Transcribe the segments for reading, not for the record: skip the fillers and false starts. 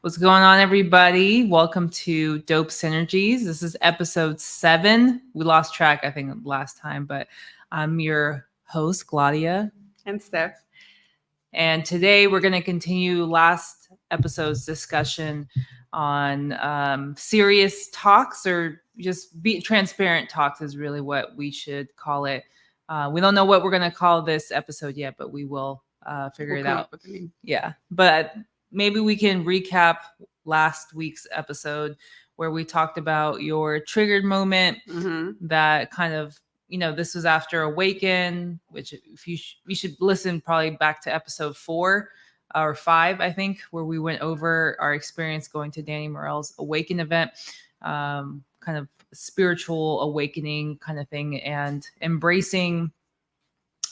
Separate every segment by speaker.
Speaker 1: What's going on, everybody? Welcome to Dope Synergies. This is episode 7. We lost track, I think, last time, but I'm your host, Claudia.
Speaker 2: And Steph.
Speaker 1: And today we're going to continue last episode's discussion on serious talks, or just be transparent talks is really what we should call it. We don't know what we're going to call this episode yet, but we will figure it out. Yeah. But maybe we can recap last week's episode where we talked about your triggered moment that kind of, this was after Awaken, which if you should listen probably back to episode 4 or 5, I think, where we went over our experience going to Danny Morell's Awaken event, kind of spiritual awakening kind of thing, and embracing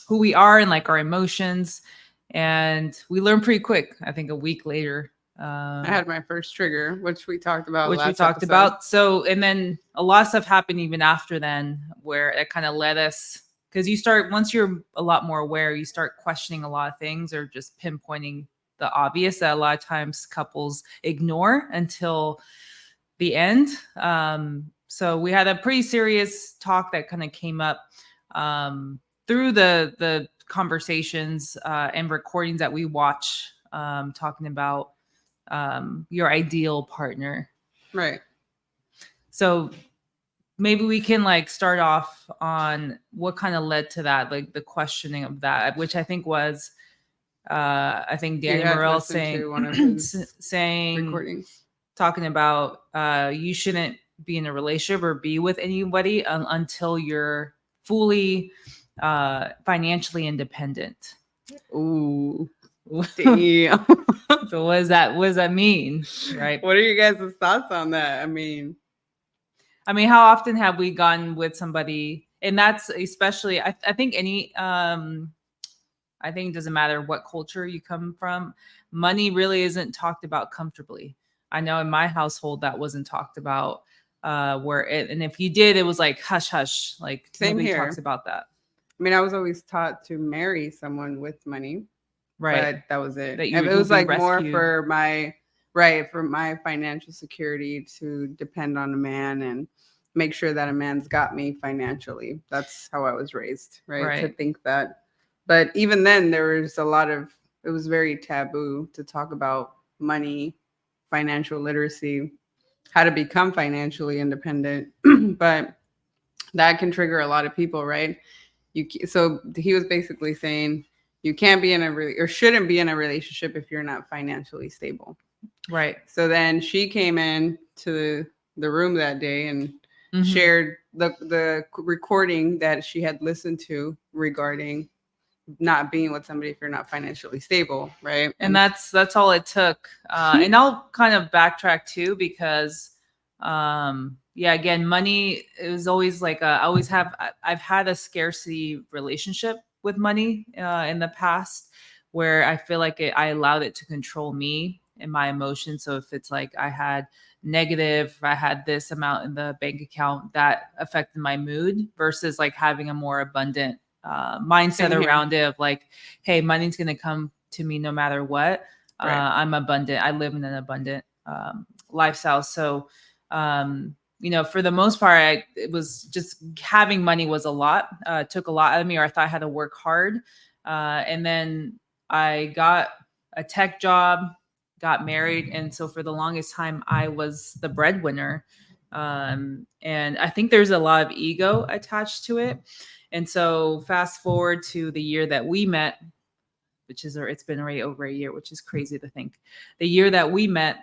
Speaker 1: who we are and like our emotions. And we learned pretty quick, I think a week later.
Speaker 2: I had my first trigger, which we talked about.
Speaker 1: So, and then a lot of stuff happened even after then, where it kind of led us, because once you're a lot more aware, you start questioning a lot of things, or just pinpointing the obvious that a lot of times couples ignore until the end. So we had a pretty serious talk that kind of came up through the conversations and recordings that we watch, talking about your ideal partner.
Speaker 2: Right.
Speaker 1: So maybe we can start off on what kind of led to that, like the questioning of that, which I think was, I think Danny Morell saying
Speaker 2: one of his
Speaker 1: recordings, talking about you shouldn't be in a relationship or be with anybody until you're fully financially independent.
Speaker 2: Ooh, damn.
Speaker 1: So what does that mean, right?
Speaker 2: What are you guys' thoughts on that? I mean,
Speaker 1: how often have we gone with somebody, and that's especially, I think I think it doesn't matter what culture you come from, money really isn't talked about comfortably. I know in my household that wasn't talked about, and if you did, it was like hush hush, like nobody talks about that.
Speaker 2: I mean, I was always taught to marry someone with money.
Speaker 1: Right.
Speaker 2: But that was it. It was like more for my financial security, to depend on a man and make sure that a man's got me financially. That's how I was raised, right? To think that. But even then, it was very taboo to talk about money, financial literacy, how to become financially independent. But that can trigger a lot of people, right? So he was basically saying, you can't be or shouldn't be in a relationship if you're not financially stable.
Speaker 1: Right.
Speaker 2: So then she came in to the room that day and shared the recording that she had listened to regarding not being with somebody if you're not financially stable, right?
Speaker 1: And that's all it took. And I'll kind of backtrack too, because again, money is always like I've had a scarcity relationship with money in the past, where I feel like I allowed it to control me and my emotions. So if it's like I had this amount in the bank account, that affected my mood, versus like having a more abundant mindset around it of like, hey, money's going to come to me no matter what. Right. I'm abundant. I live in an abundant lifestyle. So, for the most part, it was just having money was a lot, took a lot out of me, or I thought I had to work hard. And then I got a tech job, got married. And so for the longest time, I was the breadwinner. And I think there's a lot of ego attached to it. And so fast forward to the year that we met, it's been already over a year, which is crazy to think. The year that we met,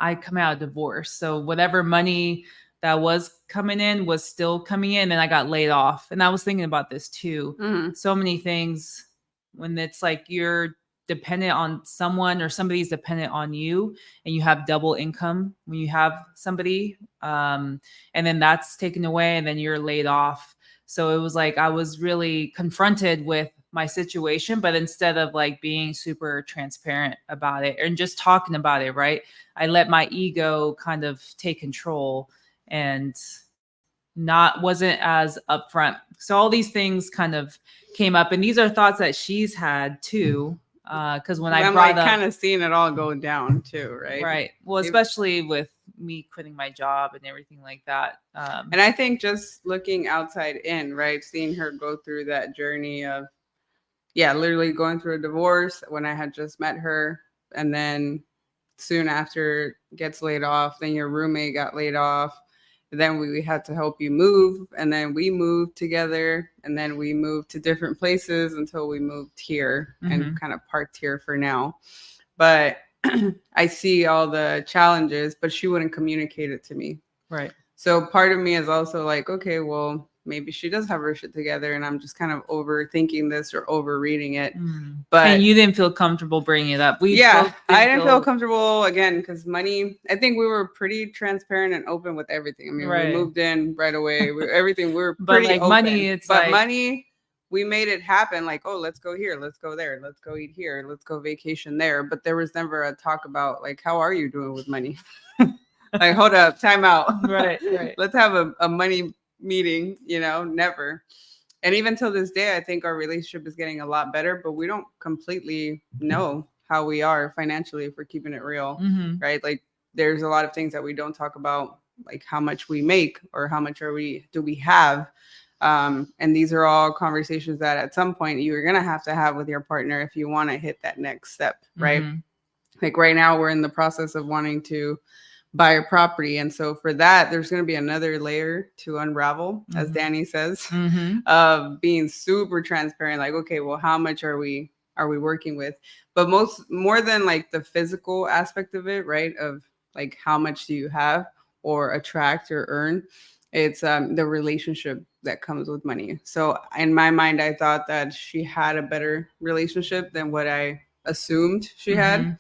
Speaker 1: I come out of divorce. So whatever money that was coming in was still coming in, and I got laid off. And I was thinking about this too. So many things, when it's like you're dependent on someone, or somebody's dependent on you, and you have double income when you have somebody, and then that's taken away, and then you're laid off. So it was like I was really confronted with my situation, but instead of like being super transparent about it and just talking about it, right, I let my ego kind of take control and wasn't as upfront. So all these things kind of came up, and these are thoughts that she's had too. Because when I
Speaker 2: I'm
Speaker 1: brought
Speaker 2: like
Speaker 1: up
Speaker 2: kind of seeing it all go down too, right?
Speaker 1: right, well, especially with me quitting my job and everything like that.
Speaker 2: And I think just looking outside in, right, seeing her go through that journey of, yeah, literally going through a divorce when I had just met her, and then soon after gets laid off, then your roommate got laid off, then we had to help you move, and then we moved together, and then we moved to different places until we moved here and kind of parked here for now. But I see all the challenges, but she wouldn't communicate it to me.
Speaker 1: Right.
Speaker 2: So part of me is also like, okay, well, maybe she does have her shit together and I'm just kind of overthinking this or overreading it. But
Speaker 1: and you didn't feel comfortable bringing it up.
Speaker 2: I didn't feel comfortable again because money. I think we were pretty transparent and open with everything. I mean, we moved in right away. Everything we were pretty
Speaker 1: like
Speaker 2: open.
Speaker 1: Money, it's
Speaker 2: but
Speaker 1: like
Speaker 2: money, we made it happen. Like, oh, let's go here, let's go there, let's go eat here, let's go vacation there. But there was never a talk about like, how are you doing with money? Like, hold up, time out.
Speaker 1: Right.
Speaker 2: Let's have a money meeting, never. And even till this day, I think our relationship is getting a lot better, but we don't completely know how we are financially if we're keeping it real, right? Like there's a lot of things that we don't talk about, like how much we make or how much do we have. And these are all conversations that at some point you're going to have with your partner if you want to hit that next step, right? Like right now we're in the process of wanting to buy a property. And so for that, there's going to be another layer to unravel, as Danny says, of being super transparent. Like, okay, well, how much are we working with? But more than like the physical aspect of it, right? Of like, how much do you have or attract or earn? It's the relationship that comes with money. So in my mind, I thought that she had a better relationship than what I assumed she had.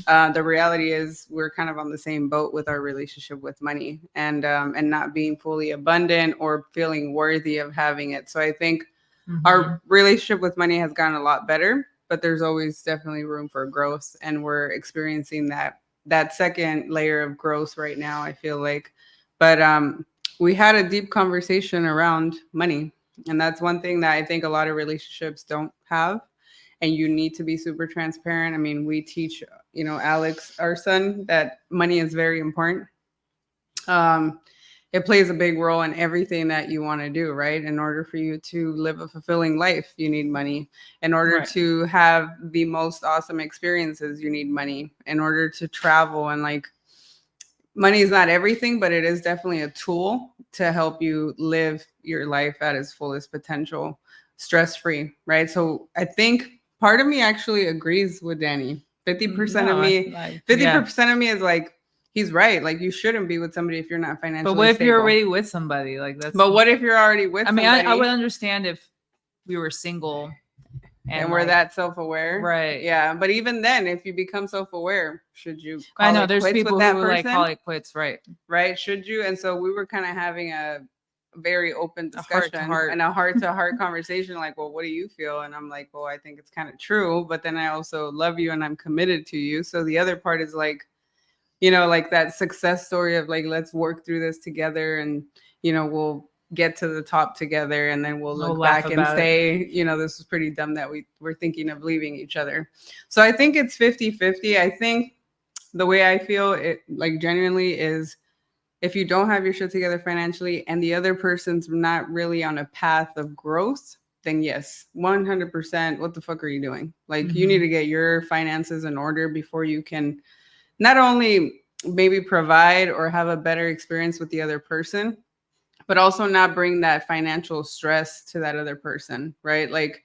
Speaker 2: The reality is we're kind of on the same boat with our relationship with money and not being fully abundant or feeling worthy of having it. So I think our relationship with money has gotten a lot better, but there's always definitely room for growth. And we're experiencing that second layer of growth right now, I feel like. But we had a deep conversation around money. And that's one thing that I think a lot of relationships don't have. And you need to be super transparent. I mean, we teach, Alex, our son, that money is very important. It plays a big role in everything that you want to do, right? In order for you to live a fulfilling life, you need money. In order to have the most awesome experiences, you need money. In order to travel and like, money is not everything, but it is definitely a tool to help you live your life at its fullest potential, stress-free, right? So I think part of me actually agrees with Danny. 50% of me, 50% of me is like, he's right. Like you shouldn't be with somebody if you're not financially stable.
Speaker 1: But what if you're already with somebody? Like that's.
Speaker 2: But what if you're already with somebody? I mean,
Speaker 1: I would understand if we were single.
Speaker 2: And we're that self-aware.
Speaker 1: Right.
Speaker 2: Yeah. But even then, if you become self-aware, should you
Speaker 1: call I know there's people who like call it quits, right?
Speaker 2: Right. Should you? And so we were kind of having a very open discussion and a heart-to-heart conversation. Like, well, what do you feel? And I'm like, well, I think it's kind of true, but then I also love you and I'm committed to you. So the other part is like, like that success story of like, let's work through this together and, we'll get to the top together and then we'll look back and say, this is pretty dumb that we're thinking of leaving each other. So I think it's 50-50. I think the way I feel it like genuinely is if you don't have your shit together financially and the other person's not really on a path of growth, then yes, 100%. What the fuck are you doing? Like you need to get your finances in order before you can not only maybe provide or have a better experience with the other person, but also not bring that financial stress to that other person, right? Like,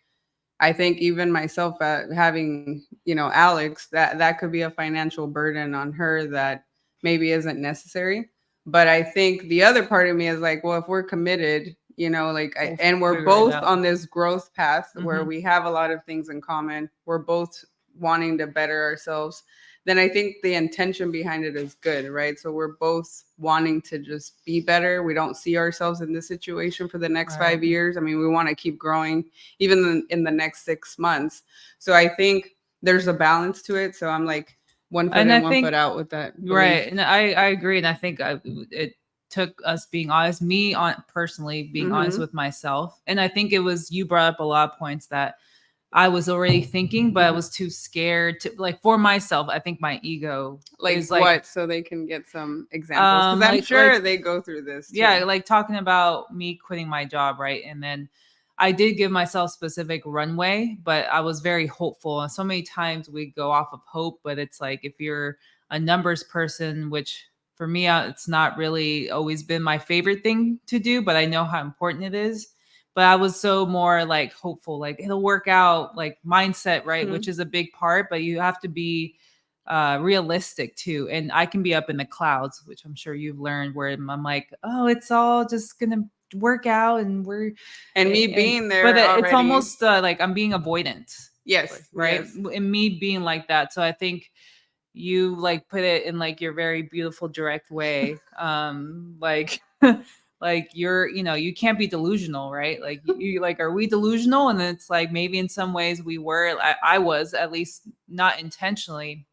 Speaker 2: I think even myself having, Alex, that could be a financial burden on her that maybe isn't necessary. But I think the other part of me is like, well, if we're committed, and we're both on this growth path where we have a lot of things in common, we're both wanting to better ourselves, then I think the intention behind it is good, right? So we're both wanting to just be better. We don't see ourselves in this situation for the next 5 years. I mean, we want to keep growing even in the next 6 months. So I think there's a balance to it. So I'm like one foot in, one foot out with that belief.
Speaker 1: Right. And I agree. And I think it took us being honest, personally being honest with myself. And I think it was, you brought up a lot of points that I was already thinking, but I was too scared to, like, for myself. I think my ego
Speaker 2: like
Speaker 1: is
Speaker 2: what, so they can get some examples, because I'm sure they go through this too.
Speaker 1: Yeah, like talking about me quitting my job, right? And then I did give myself specific runway, but I was very hopeful. And so many times we go off of hope, but it's like if you're a numbers person, which for me, it's not really always been my favorite thing to do, but I know how important it is. But I was so more like hopeful, like it'll work out, like mindset, right? Which is a big part, but you have to be realistic too. And I can be up in the clouds, which I'm sure you've learned, where I'm like, oh, it's all just gonna work out, and we're
Speaker 2: and me being there,
Speaker 1: but
Speaker 2: already,
Speaker 1: it's almost like I'm being avoidant.
Speaker 2: Yes,
Speaker 1: right.
Speaker 2: Yes.
Speaker 1: And me being like that. So I think you like put it in like your very beautiful direct way. Like like you're, you can't be delusional, right? Like you like, are we delusional? And it's like maybe in some ways we were. I was, at least not intentionally,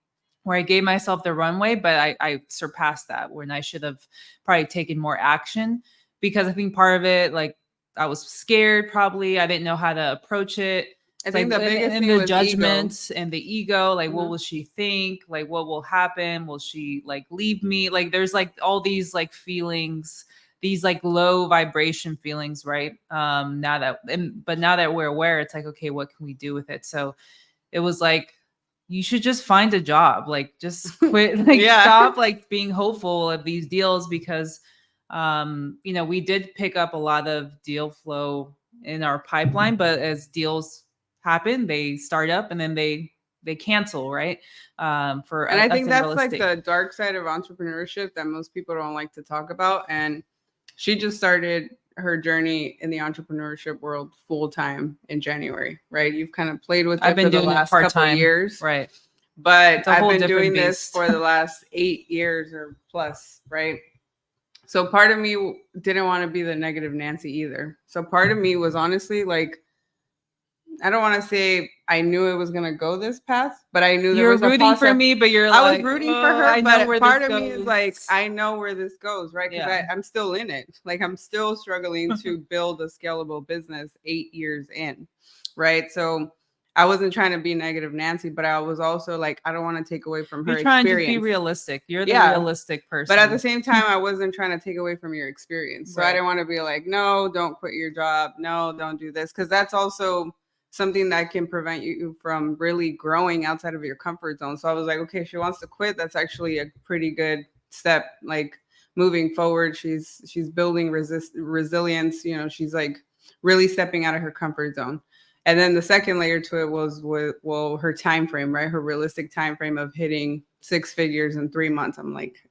Speaker 1: where I gave myself the runway, but I surpassed that when I should have probably taken more action, because I think part of it, like I was scared, probably I didn't know how to approach it.
Speaker 2: I think
Speaker 1: like,
Speaker 2: the biggest
Speaker 1: and
Speaker 2: thing
Speaker 1: the
Speaker 2: was
Speaker 1: judgments and the ego, like what
Speaker 2: Mhm.
Speaker 1: will she think? Like what will happen? Will she like leave me? Like there's like all these like feelings, these like low vibration feelings, right? But now that we're aware, it's like, okay, what can we do with it? So it was like, you should just find a job, like just quit, like
Speaker 2: Yeah.
Speaker 1: stop like being hopeful of these deals, because we did pick up a lot of deal flow in our pipeline, but as deals happen, they start up and then they cancel, right? For
Speaker 2: And I think
Speaker 1: us in
Speaker 2: that's
Speaker 1: real
Speaker 2: like
Speaker 1: estate.
Speaker 2: the dark side of entrepreneurship that most people don't like to talk about. And she just started her journey in the entrepreneurship world full time in January, right? You've kind of played with
Speaker 1: I've
Speaker 2: it
Speaker 1: been
Speaker 2: for the
Speaker 1: doing it
Speaker 2: last couple of
Speaker 1: part-time,
Speaker 2: years,
Speaker 1: right?
Speaker 2: But
Speaker 1: It's a
Speaker 2: I've
Speaker 1: whole
Speaker 2: been
Speaker 1: different
Speaker 2: doing this
Speaker 1: beast.
Speaker 2: for the last 8 years or plus, right? So part of me didn't want to be the negative Nancy either. So part of me was honestly like, I don't want to say I knew it was going to go this path, but I knew there was a
Speaker 1: rooting for me, but you're
Speaker 2: I
Speaker 1: like,
Speaker 2: was rooting for
Speaker 1: "Oh,
Speaker 2: her,
Speaker 1: I know
Speaker 2: but
Speaker 1: where
Speaker 2: part
Speaker 1: this
Speaker 2: of me is like,
Speaker 1: goes."
Speaker 2: I know where this goes, right? Because
Speaker 1: Yeah.
Speaker 2: I'm still in it. Like I'm still struggling to build a scalable business 8 years in, right? So I wasn't trying to be negative Nancy, but I was also like, I don't want to take away from her
Speaker 1: You're trying to
Speaker 2: experience.
Speaker 1: just be realistic. You're the realistic person.
Speaker 2: But at the same time, I wasn't trying to take away from your experience. So I didn't want to be like, no, don't quit your job. No, don't do this. Because that's also something that can prevent you from really growing outside of your comfort zone. So I was like, okay, she wants to quit. That's actually a pretty good step. Like moving forward, she's building resilience. She's like really stepping out of her comfort zone. And then the second layer to it was her time frame, right? Her realistic time frame of hitting 6 figures in 3 months. I'm like,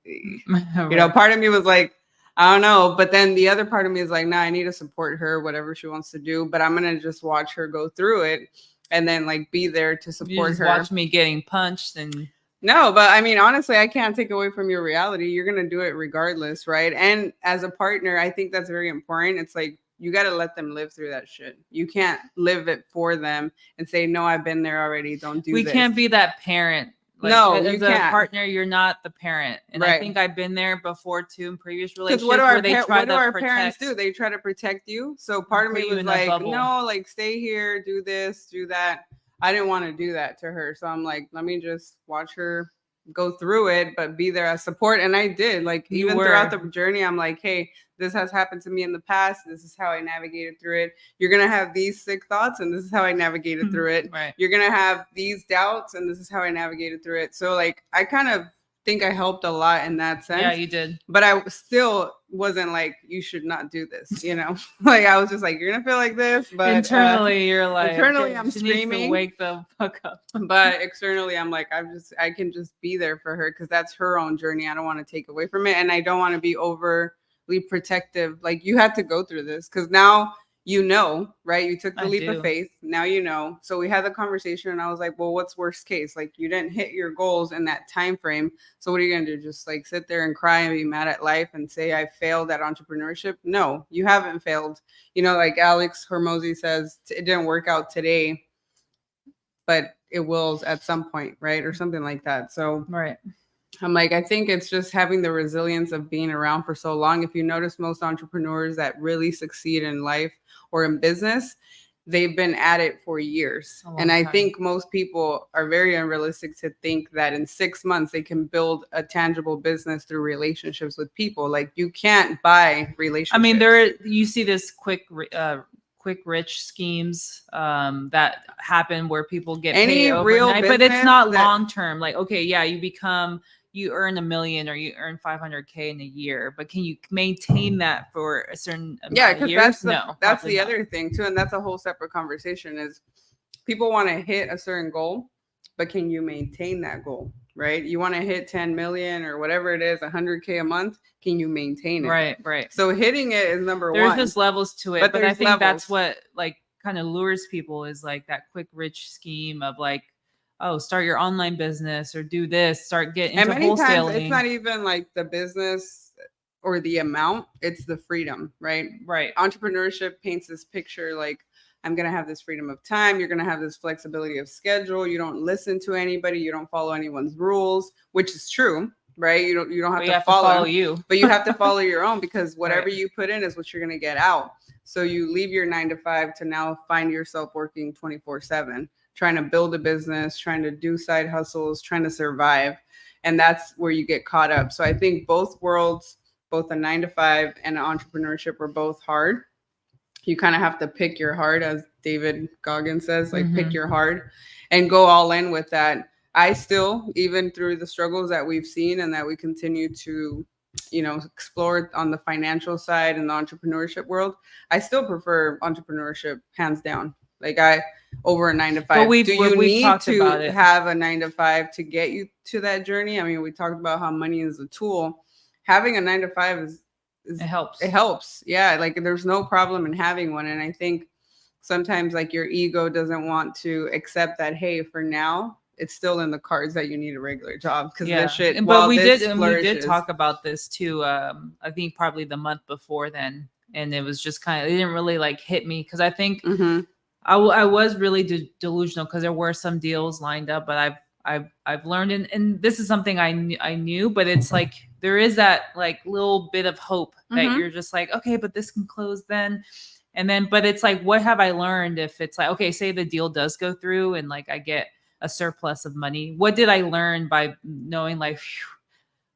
Speaker 2: part of me was like, I don't know. But then the other part of me is like, nah, I need to support her, whatever she wants to do. But I'm going to just watch her go through it and then like be there to support her.
Speaker 1: Watch me getting punched and.
Speaker 2: No, but I mean, honestly, I can't take away from your reality. You're going to do it regardless, right? And as a partner, I think that's very important. It's like, you got to let them live through that shit. You can't live it for them and say, no, I've been there already. Don't do
Speaker 1: this. We can't be that parent. Like,
Speaker 2: no,
Speaker 1: as
Speaker 2: you can't.
Speaker 1: A partner, you're not the parent. And I think I've been there before too in previous relationships.
Speaker 2: What do our parents do? They try to protect you. So part of me was like, no, like stay here, do this, do that. I didn't want to do that to her. So I'm like, let me just watch her go through it, but be there as support. And I did. Like even throughout the journey, I'm like, hey, this has happened to me in the past. This is how I navigated through it. You're going to have these sick thoughts, and this is how I navigated through it.
Speaker 1: Right.
Speaker 2: You're going to have these doubts, and this is how I navigated through it. So like, I kind of think I helped a lot in that sense.
Speaker 1: Yeah, you did.
Speaker 2: But I still wasn't like, you should not do this, Like I was just like, you're gonna feel like this, but
Speaker 1: internally you're like,
Speaker 2: internally I'm screaming,
Speaker 1: wake the fuck up.
Speaker 2: But externally I'm like, I can just be there for her because that's her own journey. I don't want to take away from it, and I don't want to be overly protective. Like you had to go through this because now right? You took the leap of faith. Now So we had the conversation and I was like, well, what's worst case? Like you didn't hit your goals in that time frame. So what are you going to do? Just like sit there and cry and be mad at life and say I failed at entrepreneurship? No, you haven't failed. Like Alex Hormozy says, it didn't work out today, but it will at some point, right? Or something like that. So
Speaker 1: right.
Speaker 2: I'm like, I think it's just having the resilience of being around for so long. If you notice most entrepreneurs that really succeed in life or in business, they've been at it for years. And I think most people are very unrealistic to think that in 6 months they can build a tangible business through relationships with people. Like, you can't buy relationships.
Speaker 1: I mean, you see this quick rich schemes that happen where people get paid overnight, but it's not long term. Like, okay, yeah, you earn $1 million or you earn 500K in a year, but can you maintain that for a certain amount of years?
Speaker 2: That's the other thing too, and that's a whole separate conversation. Is people want to hit a certain goal, but can you maintain that goal? Right? You want to hit 10 million or whatever it is, 100K a month. Can you maintain it?
Speaker 1: Right.
Speaker 2: So hitting it is number one.
Speaker 1: There's just levels to it, but I think that's what like kind of lures people, is like that quick rich scheme of like, oh, start your online business or do this, start getting into wholesaling.
Speaker 2: Times it's not even like the business or the amount, it's the freedom, right?
Speaker 1: Right.
Speaker 2: Entrepreneurship paints this picture like, I'm going to have this freedom of time. You're going to have this flexibility of schedule. You don't listen to anybody. You don't follow anyone's rules, which is true, right? You don't have to follow
Speaker 1: you,
Speaker 2: but you have to follow your own, because whatever you put in is what you're going to get out. So you leave your 9 to 5 to now find yourself working 24/7, trying to build a business, trying to do side hustles, trying to survive. And that's where you get caught up. So I think both worlds, both a 9 to 5 and entrepreneurship, are both hard. You kind of have to pick your heart, as David Goggins says, like pick your heart and go all in with that. I still, even through the struggles that we've seen and that we continue to, explore on the financial side and the entrepreneurship world, I still prefer entrepreneurship hands down. Like, over a 9 to 5. Do you need to have a 9 to 5 to get you to that journey? I mean, we talked about how money is a tool. Having a 9 to 5 it helps. It helps. Yeah. Like, there's no problem in having one. And I think sometimes like your ego doesn't want to accept that, hey, for now, it's still in the cards that you need a regular job, because this shit.
Speaker 1: But we did talk about this too. I think probably the month before then, and it was just it didn't really like hit me, because I think I was really delusional, because there were some deals lined up, but I've learned, and this is something I knew, but it's like there is that like little bit of hope that you're just like, okay, but this can close then. And then, but it's like, what have I learned if it's like, okay, say the deal does go through and like I get a surplus of money. What did I learn by knowing like, whew,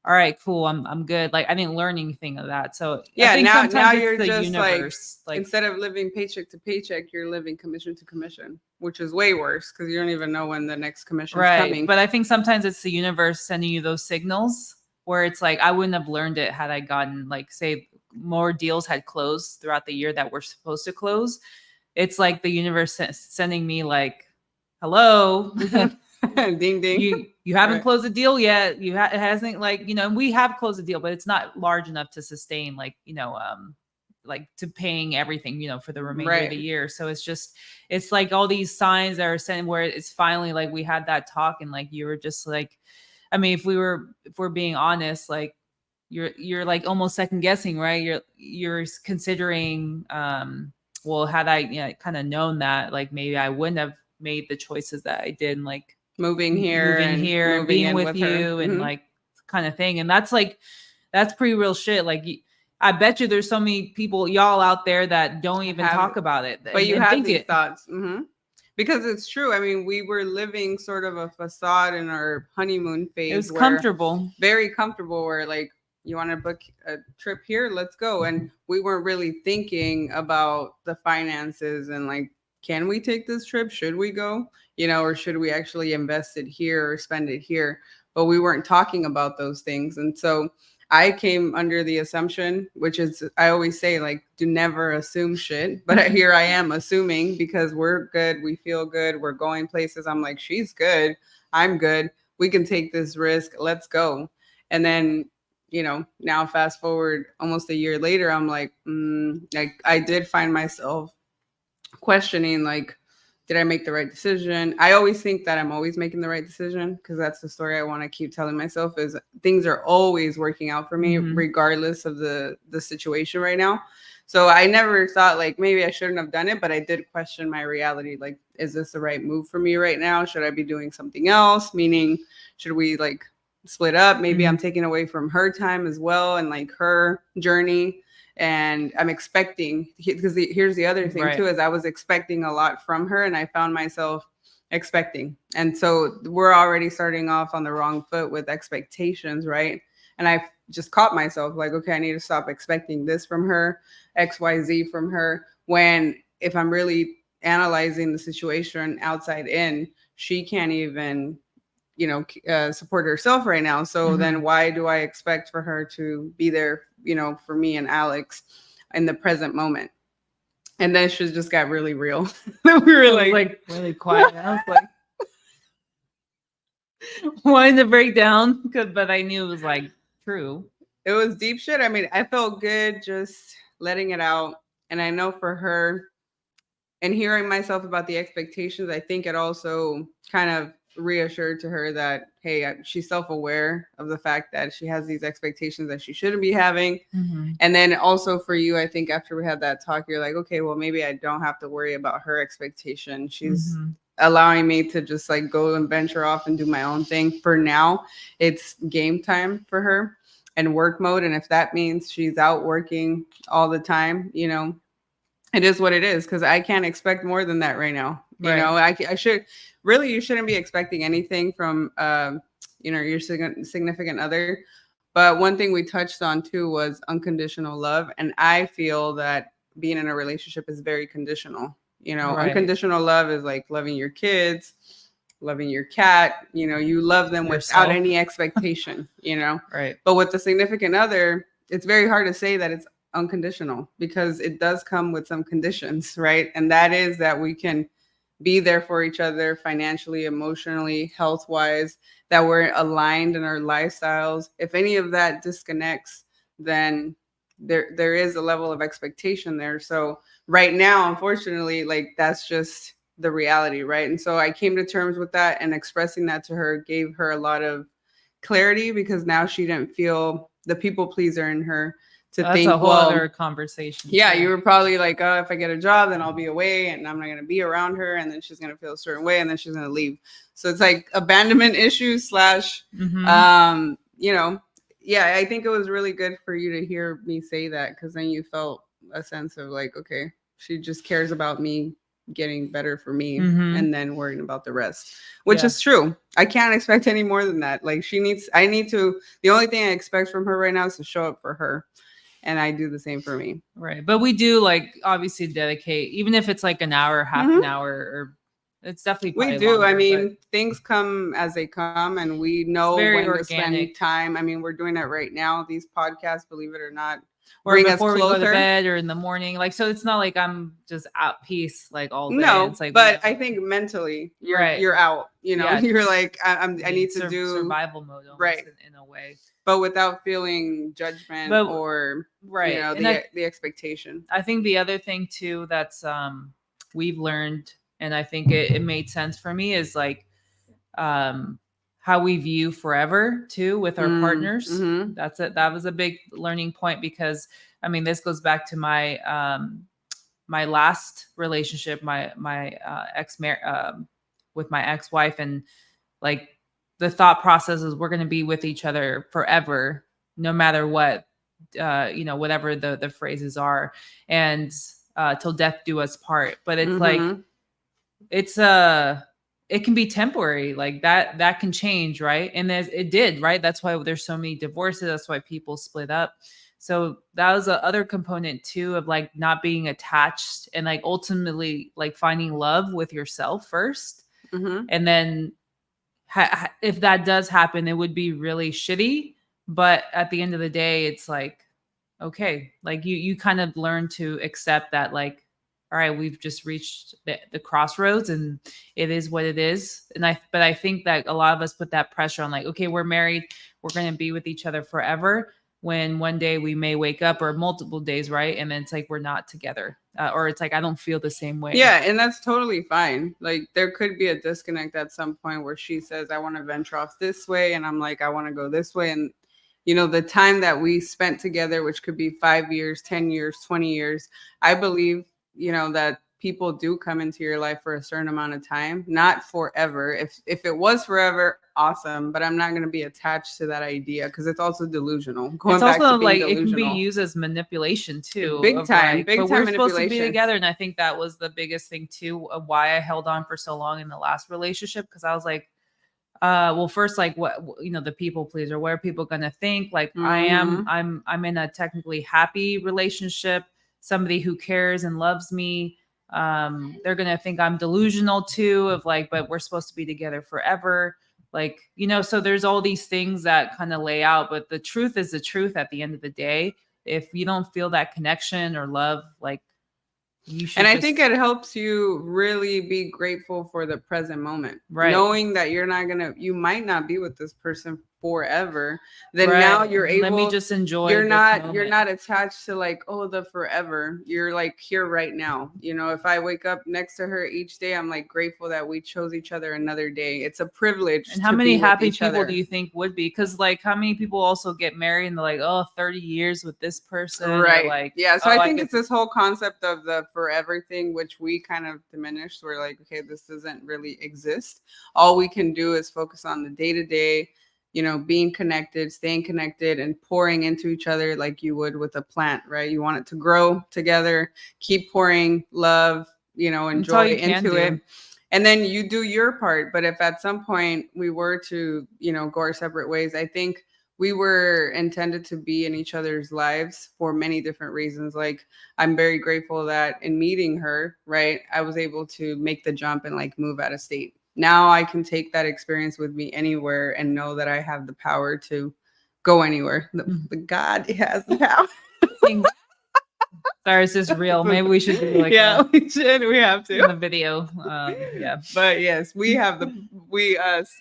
Speaker 1: all right, cool, I'm good. Like, I didn't learn anything of that. So
Speaker 2: yeah, I think now you're just universe, like instead of living paycheck to paycheck, you're living commission to commission, which is way worse, because you don't even know when the next commission is coming.
Speaker 1: But I think sometimes it's the universe sending you those signals where it's like, I wouldn't have learned it had I gotten like, say, more deals had closed throughout the year that were supposed to close. It's like the universe sending me like, hello.
Speaker 2: Ding ding.
Speaker 1: You haven't closed a deal yet. It hasn't, like, we have closed a deal, but it's not large enough to sustain like like to paying everything for the remainder of the year. So it's like all these signs that are sent where it's finally like we had that talk, and like you were just like, I mean, if we're being honest, like you're like almost second guessing, right? You're considering well, had I kind of known that, like maybe I wouldn't have made the choices that I did, and like moving here and being with you and like kind of thing. And that's pretty real shit. Like, I bet you there's so many people, y'all out there, that don't even talk about it.
Speaker 2: But you have these thoughts. Because it's true. I mean, we were living sort of a facade in our honeymoon phase.
Speaker 1: It was comfortable.
Speaker 2: Very comfortable, where like, you want to book a trip here? Let's go. And we weren't really thinking about the finances and like, can we take this trip? Should we go? Or should we actually invest it here or spend it here? But we weren't talking about those things. And so I came under the assumption, which is, I always say, like, do never assume shit. But here I am assuming, because we're good. We feel good. We're going places. I'm like, she's good. I'm good. We can take this risk. Let's go. And then, now fast forward almost a year later, I'm like, like I did find myself questioning, like, did I make the right decision? I always think that I'm always making the right decision, because that's the story I want to keep telling myself, is things are always working out for me, regardless of the situation right now. So I never thought like maybe I shouldn't have done it, but I did question my reality. Like, is this the right move for me right now? Should I be doing something else? Meaning, should we like split up? Maybe I'm taking away from her time as well, and like her journey. And I'm expecting, because here's the other thing too, is I was expecting a lot from her, and I found myself expecting. And so we're already starting off on the wrong foot with expectations, right? And I just caught myself like, okay, I need to stop expecting this from her, XYZ from her, when if I'm really analyzing the situation outside in, she can't even support herself right now. So then why do I expect for her to be there, for me and Alex in the present moment? And then she just got really real. We were
Speaker 1: like really quiet. I was like wanting to break down, but I knew it was like true.
Speaker 2: It was deep shit. I mean, I felt good just letting it out. And I know for her, and hearing myself about the expectations, I think it also kind of reassured to her that, hey, she's self-aware of the fact that she has these expectations that she shouldn't be having. And then also for you, I think after we had that talk, you're like, okay, well, maybe I don't have to worry about her expectation. She's allowing me to just like go and venture off and do my own thing. For now, it's game time for her and work mode. And if that means she's out working all the time, it is what it is, because I can't expect more than that right now. I should really, you shouldn't be expecting anything from, your significant other. But one thing we touched on too was unconditional love. And I feel that being in a relationship is very conditional. Unconditional love is like loving your kids, loving your cat, you love them without any expectation,
Speaker 1: Right.
Speaker 2: But with the significant other, it's very hard to say that it's unconditional, because it does come with some conditions, right? And that is that we can be there for each other financially, emotionally, health-wise, that we're aligned in our lifestyles. If any of that disconnects, then there is a level of expectation there. So right now, unfortunately, like that's just the reality, right? And so I came to terms with that, and expressing that to her gave her a lot of clarity, because now she didn't feel the people pleaser in her to
Speaker 1: that's
Speaker 2: think,
Speaker 1: a whole other conversation.
Speaker 2: Yeah, you were probably like, oh, if I get a job, then I'll be away and I'm not going to be around her, and then she's going to feel a certain way, and then she's going to leave. So it's like abandonment issue slash, yeah, I think it was really good for you to hear me say that, because then you felt a sense of like, okay, she just cares about me getting better for me, and then worrying about the rest, which is true. I can't expect any more than that. Like the only thing I expect from her right now is to show up for her. And I do the same for me.
Speaker 1: Right. But we do like obviously dedicate, even if it's like an hour, half an hour, or it's definitely
Speaker 2: we do. Longer, I mean, things come as they come, and we know when organic to spend time. I mean, we're doing it right now. These podcasts, believe it or not,
Speaker 1: or before we go to bed or in the morning. Like, so it's not like I'm just at peace like all day.
Speaker 2: No,
Speaker 1: it's like,
Speaker 2: but I think mentally you're out. You're like, I need to do
Speaker 1: survival mode, right? In a way.
Speaker 2: But without feeling judgment or the expectation.
Speaker 1: I think the other thing too that's we've learned, and I think it made sense for me, is like how we view forever too with our partners. That's it. That was a big learning point, because I mean, this goes back to my my last relationship, my with my ex-wife, and like the thought process is we're going to be with each other forever, no matter what, whatever the phrases are, and till death do us part. But it's like, it's it can be temporary, like that can change, right? And it did, right? That's why there's so many divorces. That's why people split up. So that was the other component too, of like not being attached, and like ultimately like finding love with yourself first. And then if that does happen, it would be really shitty. But at the end of the day, it's like, okay, like you kind of learn to accept that, like, all right, we've just reached the crossroads, and it is what it is. But I think that a lot of us put that pressure on, like, okay, we're married, we're going to be with each other forever, when one day we may wake up, or multiple days, right? And then it's like, we're not together, or it's like, I don't feel the same way.
Speaker 2: Yeah. And that's totally fine. Like, there could be a disconnect at some point where she says, I want to venture off this way, and I'm like, I want to go this way. And the time that we spent together, which could be 5 years, 10 years, 20 years, I believe, that people do come into your life for a certain amount of time, not forever. If it was forever, awesome, but I'm not going to be attached to that idea because it's also delusional.
Speaker 1: It's also like it can be used as manipulation too.
Speaker 2: Big time,
Speaker 1: but we're supposed to be together, and I think that was the biggest thing too of why I held on for so long in the last relationship, because I was like, well, first, like, what, the people pleaser, what are people gonna think? Like, I'm in a technically happy relationship, somebody who cares and loves me. They're gonna think I'm delusional too, of like, but we're supposed to be together forever. Like, so there's all these things that kind of lay out, but the truth is the truth at the end of the day. If you don't feel that connection or love, like,
Speaker 2: and I think it helps you really be grateful for the present moment, right? Knowing that you might not be with this person forever, then now you're able,
Speaker 1: let me just enjoy.
Speaker 2: You're not attached to like, oh, the forever. You're like here right now. If I wake up next to her each day, I'm like grateful that we chose each other another day. It's a privilege.
Speaker 1: And how many happy people do you think would be? Because like, how many people also get married and they're like, oh, 30 years with this person,
Speaker 2: right?
Speaker 1: Like,
Speaker 2: yeah. So I think it's this whole concept of the forever thing, which we kind of diminished. We're like, okay, this doesn't really exist. All we can do is focus on the day to day, being connected, staying connected, and pouring into each other like you would with a plant, right? You want it to grow together, keep pouring love, and joy into it. And then you do your part. But if at some point we were to, go our separate ways, I think we were intended to be in each other's lives for many different reasons. Like, I'm very grateful that in meeting her, right, I was able to make the jump and like move out of state. Now I can take that experience with me anywhere and know that I have the power to go anywhere. The God has the power.
Speaker 1: Sorry, is this real? Maybe we should do like
Speaker 2: we should. We have to
Speaker 1: in the video. Yeah,
Speaker 2: but yes, we have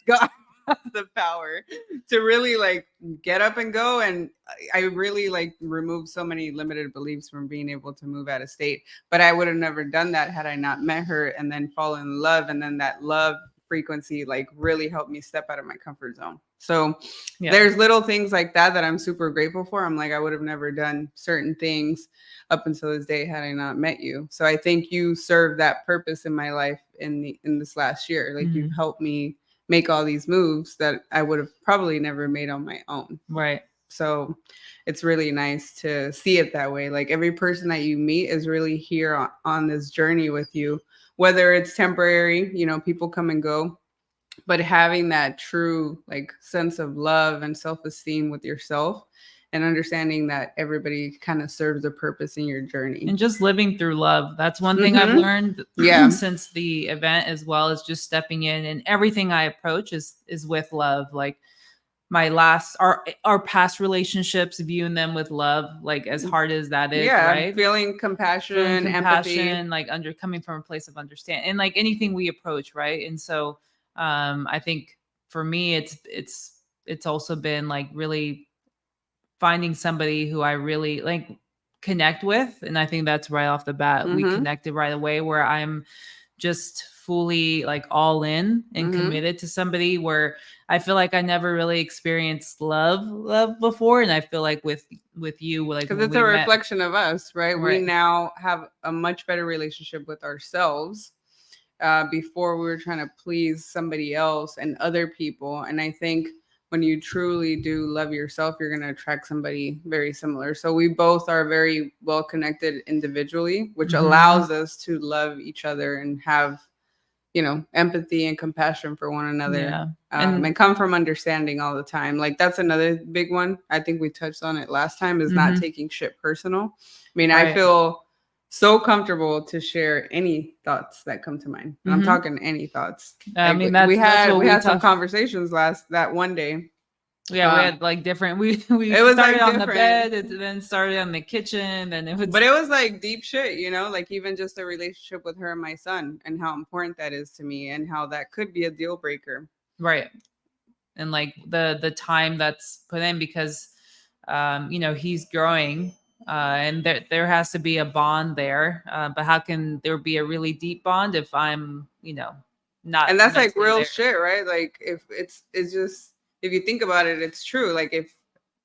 Speaker 2: God has the power to really like get up and go. And I really like removed so many limited beliefs from being able to move out of state. But I would have never done that had I not met her and then fall in love. And then that love frequency like really helped me step out of my comfort zone. So there's little things like that I'm super grateful for. I'm like, I would have never done certain things up until this day had I not met you. So I think you served that purpose in my life in this last year. Like you've helped me make all these moves that I would have probably never made on my own.
Speaker 1: Right.
Speaker 2: So it's really nice to see it that way. Like every person that you meet is really here on this journey with you, whether it's temporary, people come and go, but having that true like sense of love and self-esteem with yourself and understanding that everybody kind of serves a purpose in your journey.
Speaker 1: And just living through love. That's one thing I've learned since the event, as well as just stepping in, and everything I approach is with love. Like our past relationships, viewing them with love, like as hard as that is, right?
Speaker 2: Feeling compassion, empathy,
Speaker 1: like coming from a place of understanding, and like anything we approach, right? And so I think for me it's also been like really finding somebody who I really like connect with. And I think that's right off the bat. We connected right away, where I'm just fully like all in and committed to somebody, where I feel like I never really experienced love before. And I feel like with you, like,
Speaker 2: because it's a reflection of us, right? We now have a much better relationship with ourselves. Before we were trying to please somebody else and other people. And I think when you truly do love yourself, you're going to attract somebody very similar. So we both are very well connected individually, which allows us to love each other and have, empathy and compassion for one another, and come from understanding all the time. Like that's another big one. I think we touched on it last time, is not taking shit personal. I mean, I feel so comfortable to share any thoughts that come to mind. I'm talking any thoughts.
Speaker 1: I mean, we
Speaker 2: had some conversations that one day.
Speaker 1: Yeah, we had like different. We it was started like on the bed, and then started on the kitchen, and it was.
Speaker 2: But it was like deep shit, like even just a relationship with her and my son, and how important that is to me, and how that could be a deal breaker.
Speaker 1: Right, and like the time that's put in, because, he's growing. And there has to be a bond there. But how can there be a really deep bond if I'm, not?
Speaker 2: And that's like real shit, right? Like if it's just, if you think about it, it's true. Like if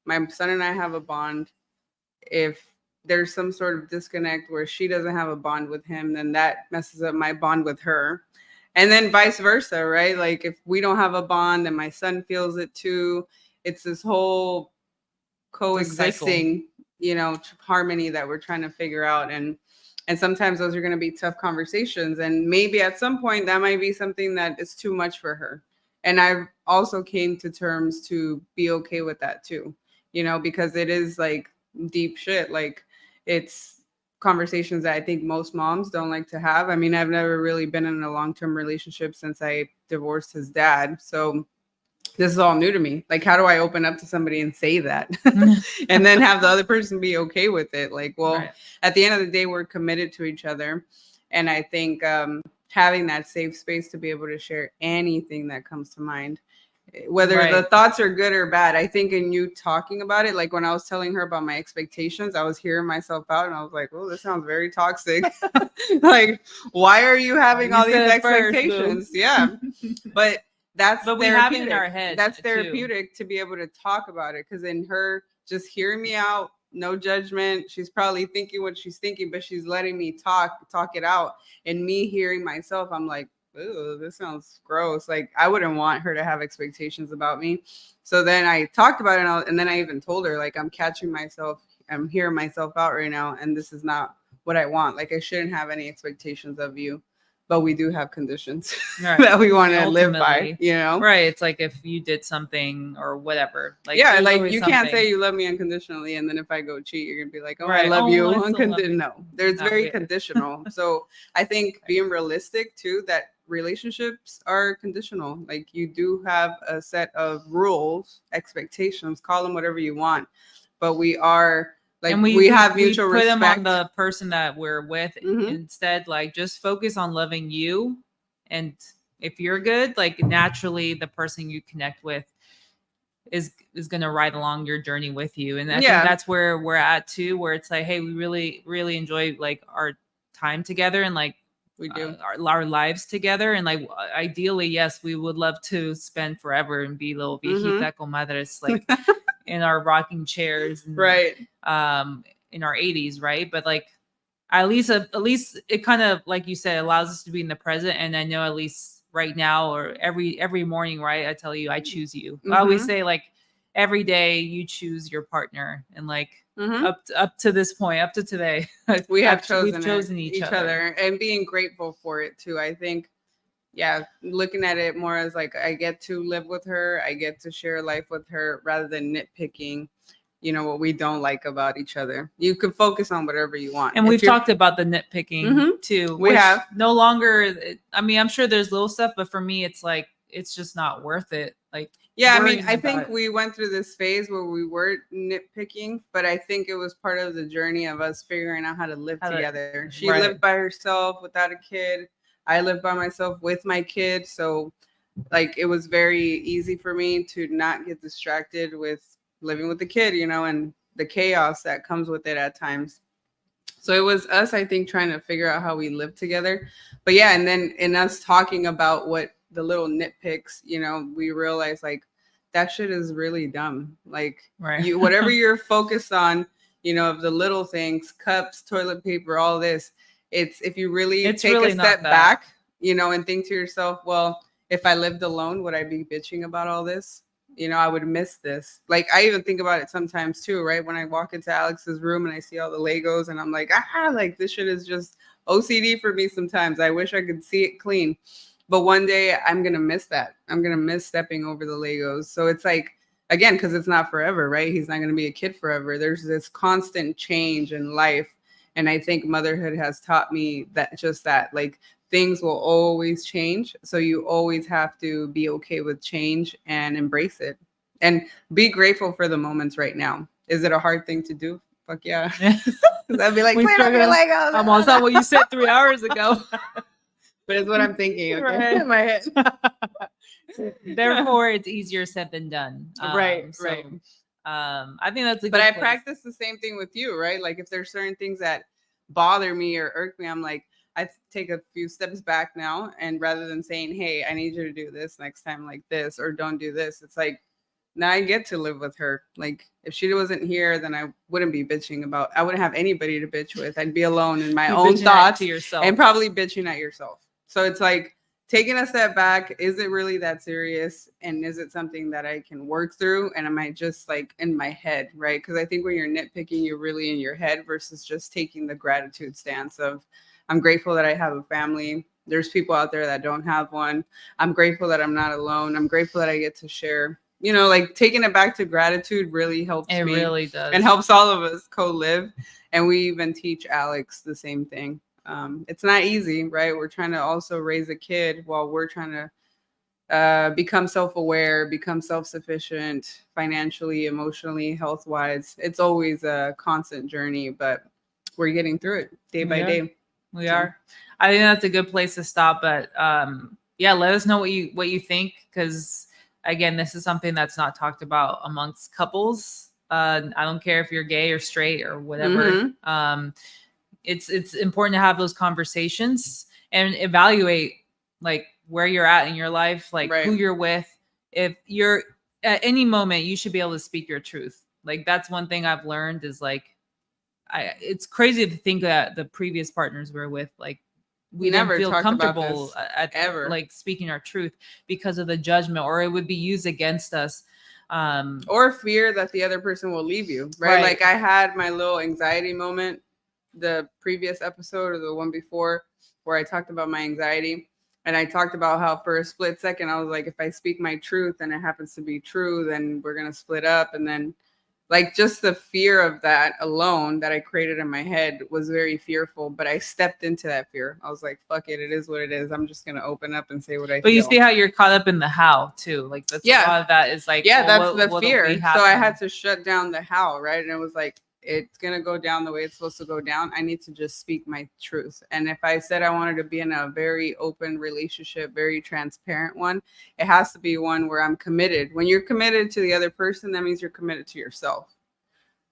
Speaker 2: my son and I have a bond, if there's some sort of disconnect where she doesn't have a bond with him, then that messes up my bond with her. And then vice versa, right? Like if we don't have a bond, then my son feels it too. It's this whole coexisting, harmony that we're trying to figure out. And sometimes those are going to be tough conversations. And maybe at some point that might be something that is too much for her. And I've also came to terms to be okay with that too, because it is like deep shit. Like it's conversations that I think most moms don't like to have. I mean, I've never really been in a long-term relationship since I divorced his dad. So this is all new to me. Like, how do I open up to somebody and say that and then have the other person be okay with it? Like, well, right. At the end of the day, we're committed to each other. And I think having that safe space to be able to share anything that comes to mind, whether right. the thoughts are good or bad. I think in you talking about it, like when I was telling her about my expectations, I was hearing myself out and I was like, oh, this sounds very toxic. Like, why are you having all these expectations? First, yeah. But we have it in our head. That's therapeutic to be able to talk about it. Because in her just hearing me out, no judgment, she's probably thinking what she's thinking, but she's letting me talk it out. And me hearing myself, I'm like, ooh, this sounds gross. Like I wouldn't want her to have expectations about me. So then I talked about it, and then I even told her, like, I'm catching myself, I'm hearing myself out right now, and this is not what I want. Like I shouldn't have any expectations of you. But we do have conditions right. that we want to live by, Right.
Speaker 1: It's like if you did something or whatever.
Speaker 2: Like yeah, like you can't say you love me unconditionally. And then if I go cheat, you're going to be like, oh, right. I love you unconditionally. No, there's very conditional. So I think being realistic too, that relationships are conditional. Like you do have a set of rules, expectations, call them whatever you want. But we are... Like and we have mutual respect.
Speaker 1: We put them on the person that we're with instead. Like just focus on loving you, and if you're good, like naturally the person you connect with is going to ride along your journey with you. And I think that's where we're at too, where it's like, hey, we really really enjoy like our time together and like
Speaker 2: we do
Speaker 1: our lives together. And like ideally, yes, we would love to spend forever and be little viejita comadres, like in our rocking chairs, and,
Speaker 2: right?
Speaker 1: In our 80s, right? But like at least it kind of, like you said, allows us to be in the present. And I know at least right now, or every morning, right, I tell you I choose you. I always say like every day you choose your partner, and like up to this point, up to today,
Speaker 2: we've chosen each other, and being grateful for it too. I think looking at it more as like I get to live with her, I get to share life with her, rather than nitpicking what we don't like about each other. You can focus on whatever you want.
Speaker 1: And we've talked about the nitpicking too.
Speaker 2: We have.
Speaker 1: No longer, I mean, I'm sure there's little stuff, but for me, it's like, it's just not worth it. Like,
Speaker 2: yeah, I mean, I think we went through this phase where we were nitpicking, but I think it was part of the journey of us figuring out how to live together. She lived by herself without a kid. I lived by myself with my kid. So like, it was very easy for me to not get distracted with living with the kid, and the chaos that comes with it at times. So it was us, I think, trying to figure out how we live together. But yeah, and then in us talking about what the little nitpicks, we realized like that shit is really dumb. Like you, whatever you're focused on, of the little things, cups, toilet paper, all this, it's if you really take a step back, and think to yourself, well, if I lived alone, would I be bitching about all this? I would miss this. Like, I even think about it sometimes too, right? When I walk into Alex's room and I see all the Legos and I'm like, like this shit is just OCD for me sometimes. I wish I could see it clean. But one day I'm going to miss that. I'm going to miss stepping over the Legos. So it's like, again, because it's not forever, right? He's not going to be a kid forever. There's this constant change in life. And I think motherhood has taught me that, like, things will always change. So you always have to be okay with change and embrace it and be grateful for the moments right now. Is it a hard thing to do? Fuck yeah. I'd be like, clean up your Legos.
Speaker 1: I'm on top what you said 3 hours ago.
Speaker 2: But it's what I'm thinking, okay? In my head.
Speaker 1: Therefore, it's easier said than done.
Speaker 2: Right.
Speaker 1: I think that's a good
Speaker 2: But I
Speaker 1: place.
Speaker 2: practice the same thing with you, right? Like if there's certain things that bother me or irk me, I'm like, I take a few steps back now, and rather than saying, hey, I need you to do this next time like this, or don't do this, it's like, now I get to live with her. Like if she wasn't here, then I wouldn't be bitching about. I wouldn't have anybody to bitch with. I'd be alone in my own thoughts
Speaker 1: to yourself.
Speaker 2: and probably bitching at yourself. So it's like taking a step back. Is it really that serious? And is it something that I can work through? And am I just like in my head, right? Because I think when you're nitpicking, you're really in your head versus just taking the gratitude stance of, I'm grateful that I have a family. There's people out there that don't have one. I'm grateful that I'm not alone. I'm grateful that I get to share. You know, like taking it back to gratitude really helps me. It
Speaker 1: really does.
Speaker 2: And helps all of us co-live. And we even teach Alex the same thing. It's not easy, right? We're trying to also raise a kid while we're trying to become self-aware, become self-sufficient financially, emotionally, health-wise. It's always a constant journey, but we're getting through it day by day.
Speaker 1: We are. I think that's a good place to stop. But yeah, let us know what you think, because again, this is something that's not talked about amongst couples. I don't care if you're gay or straight or whatever. It's important to have those conversations and evaluate like where you're at in your life, like who you're with. If you're at any moment, you should be able to speak your truth. Like that's one thing I've learned is like, it's crazy to think that the previous partners we're with, like we never didn't feel comfortable at ever like speaking our truth because of the judgment, or it would be used against us.
Speaker 2: Or fear that the other person will leave you, right? Like I had my little anxiety moment, the previous episode or the one before, where I talked about my anxiety. And I talked about how for a split second, I was like, if I speak my truth and it happens to be true, then we're going to split up. And then like just the fear of that alone that I created in my head was very fearful, but I stepped into that fear. I was like, fuck it. It is what it is. I'm just going to open up and say what I feel.
Speaker 1: But you see how you're caught up in the how too. Like that's a lot of that is like,
Speaker 2: that's the fear. So I had to shut down the how, right? And it was like, it's going to go down the way it's supposed to go down. I need to just speak my truth. And if I said I wanted to be in a very open relationship, very transparent one, it has to be one where I'm committed. When you're committed to the other person, that means you're committed to yourself.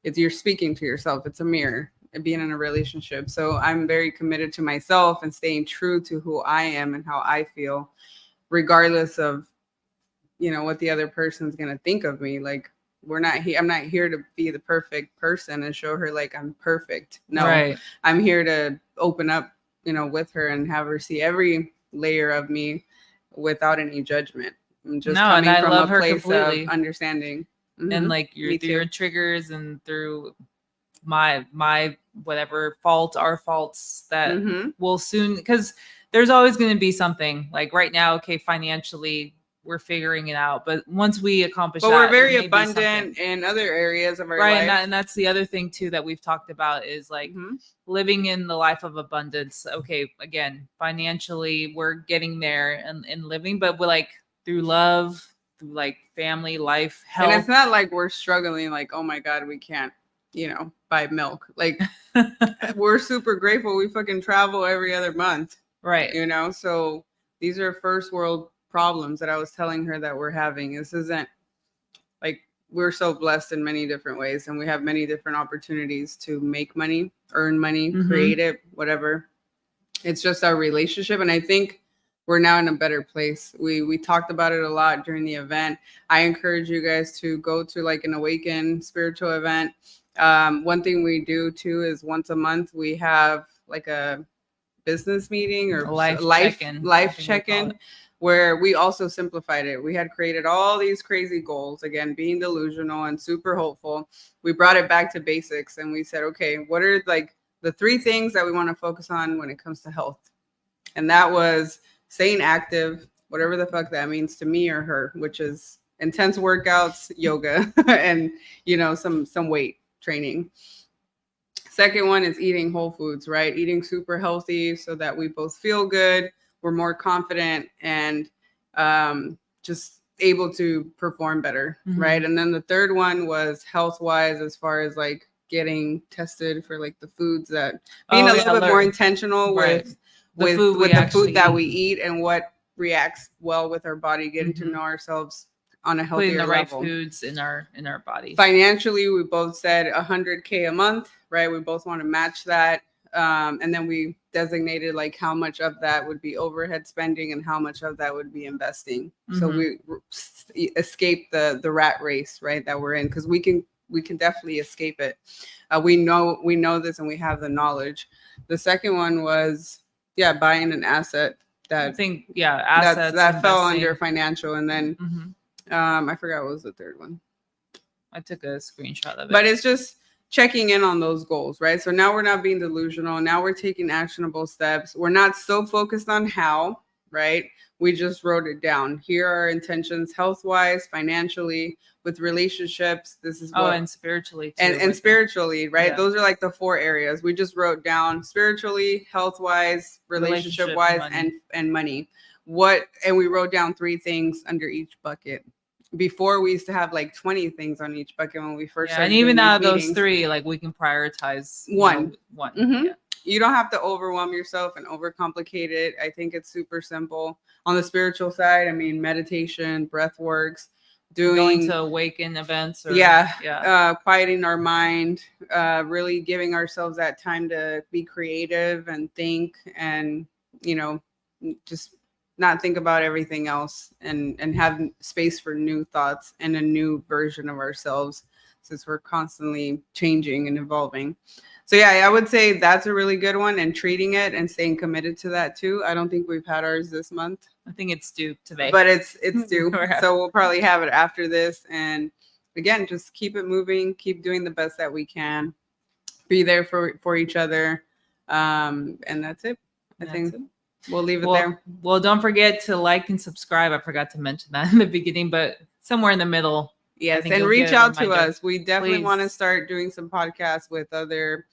Speaker 2: You're speaking to yourself. It's a mirror, being in a relationship. So I'm very committed to myself and staying true to who I am and how I feel, regardless of, you know, what the other person's going to think of me. Like, I'm not here to be the perfect person and show her like I'm perfect. No, I'm here to open up, you know, with her and have her see every layer of me without any judgment. I'm just coming from a place of understanding.
Speaker 1: And like your triggers and through my whatever our faults that will soon, because there's always going to be something like right now. Okay, financially, we're figuring it out, but once we accomplish that,
Speaker 2: we're very abundant in other areas of our life.
Speaker 1: And that's the other thing too that we've talked about is like living in the life of abundance. Okay, again, financially, we're getting there and living, but we're like through love, through like family, life, health.
Speaker 2: And it's not like we're struggling like, oh my God, we can't, you know, buy milk. Like we're super grateful. We fucking travel every other month.
Speaker 1: Right.
Speaker 2: You know, so these are first world problems that I was telling her that we're having. This isn't like, we're so blessed in many different ways, and we have many different opportunities to make money, earn money, create it, whatever. It's just our relationship. And I think we're now in a better place. We talked about it a lot during the event. I encourage you guys to go to like an Awaken spiritual event. One thing we do too is once a month we have like a business meeting or life check-in where we also simplified it. We had created all these crazy goals, again, being delusional and super hopeful. We brought it back to basics and we said, okay, what are like the 3 things that we want to focus on when it comes to health? And that was staying active, whatever the fuck that means to me or her, which is intense workouts, yoga, and, you know, some weight training. Second one is eating whole foods, right? Eating super healthy so that we both feel good, we're more confident, and just able to perform better, right? And then the third one was health-wise, as far as like getting tested for like the foods that being a little bit more intentional with the food that we eat and what reacts well with our body, getting to know ourselves on a healthier level.
Speaker 1: Putting the right foods in our body.
Speaker 2: Financially, we both said $100K a month, right? We both want to match that. And then we designated like how much of that would be overhead spending and how much of that would be investing. So we escape the rat race, right, that we're in, because we can definitely escape it. We know this, and we have the knowledge. The second one was buying an asset. That
Speaker 1: I think assets
Speaker 2: that fell under financial, and then I forgot what was the third one.
Speaker 1: I took a screenshot of it.
Speaker 2: But it's just checking in on those goals, right? So now we're not being delusional. Now we're taking actionable steps. We're not so focused on how, right? We just wrote it down. Here are our intentions, health-wise, financially, with relationships. This is what,
Speaker 1: and spiritually too.
Speaker 2: And spiritually, right? Yeah. Those are like the 4 areas. We just wrote down spiritually, health-wise, relationship-wise, and money. And we wrote down 3 things under each bucket. Before we used to have like 20 things on each bucket when we first started.
Speaker 1: And even out of those 3, like we can prioritize
Speaker 2: one.
Speaker 1: Mm-hmm. Yeah.
Speaker 2: You don't have to overwhelm yourself and overcomplicate it. I think it's super simple. On the spiritual side, I mean, meditation, breath works,
Speaker 1: going to awaken events, or
Speaker 2: quieting our mind, really giving ourselves that time to be creative and think, and just not think about everything else, and have space for new thoughts and a new version of ourselves, since we're constantly changing and evolving. So I would say that's a really good one, and treating it and staying committed to that too. I don't think we've had ours this month.
Speaker 1: I think it's due today.
Speaker 2: But it's due. So we'll probably have it after this. And again, just keep it moving, keep doing the best that we can, be there for each other. And that's it. I think we'll leave it there.
Speaker 1: Well, don't forget to like and subscribe. I forgot to mention that in the beginning, but somewhere in the middle.
Speaker 2: Yes, and reach out to us. We definitely want to start doing some podcasts with other,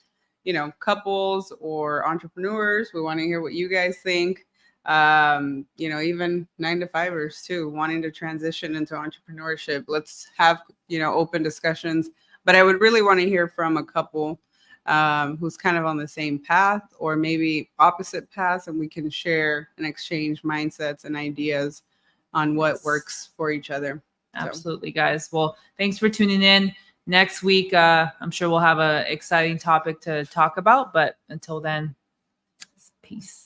Speaker 2: couples or entrepreneurs. We want to hear what you guys think. Even 9-to-5ers too, wanting to transition into entrepreneurship. Let's have, open discussions. But I would really want to hear from a couple who's kind of on the same path or maybe opposite paths, and we can share and exchange mindsets and ideas on what works for each other.
Speaker 1: Absolutely, guys. Well, thanks for tuning in. Next week, I'm sure we'll have an exciting topic to talk about, but until then, peace.